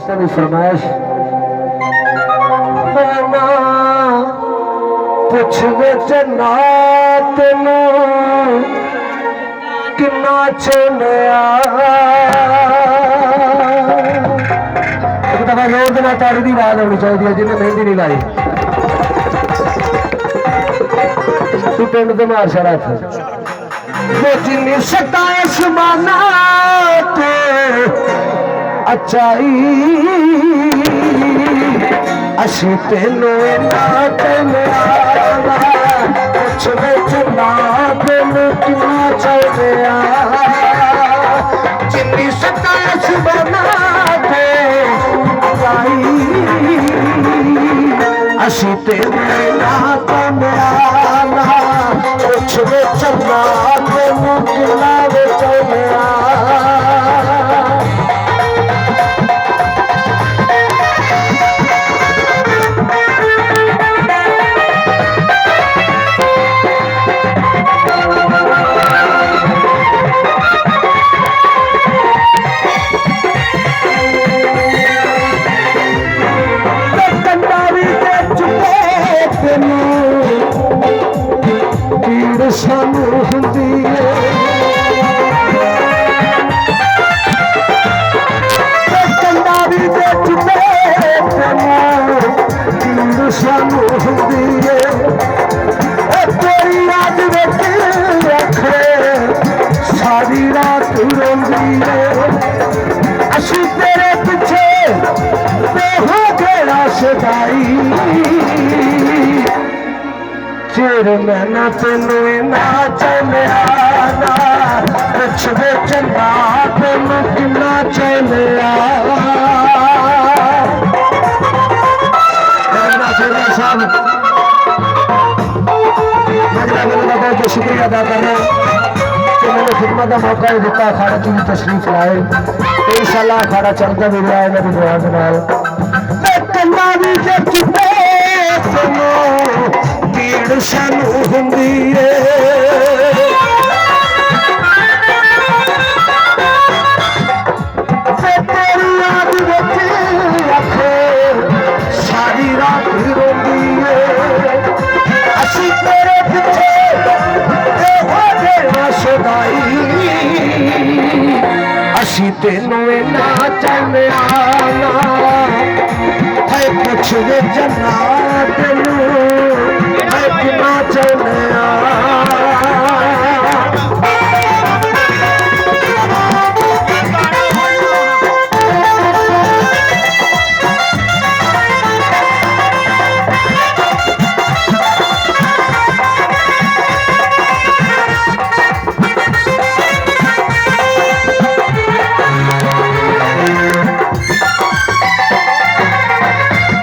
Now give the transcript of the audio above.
सभी फरमाइश पुछ विच ना तेनू किन्ना चुनिया एक दफा जोर देना ताड़ी की आवाज होनी चाहिए जिन्हें मेहंदी नहीं लाई तू पिंड तो मार छड़ा जिन्नी सताइश माना अच्छाई असी तेनू ना कुछ बिच ना तेनू कितना चलया जिन्नी सताइश माना अच्छाई असी तेनू ना कुछ बिच ना तेनू कितना चलया सानू हुंदी है कंधा भी बेचते तेनू सानू हुंदी है तेरी याद विच रखे सारी रात रोंदी है असी तेरे पिछे हो गया सदाई चिर मैना तेनू ना चलिया कुछ बिच ना तेनू किन्ना चलिया साहब बहुत शुक्रिया अदा करना कि मैंने खिदमत का मौका ही दिता अखाड़ा की भी तशरीफ लाए इंशाअल्लाह अखाड़ा चलता भी रहा है मेरी दुआ के नाल सानू हुंदी है तेरी याद विच रखे सारी रात रोंदी है असी तेरे पिछे हो गया सदाई असी तेनू ना चलिया है कुछ विच ना तेनू कितना चलिया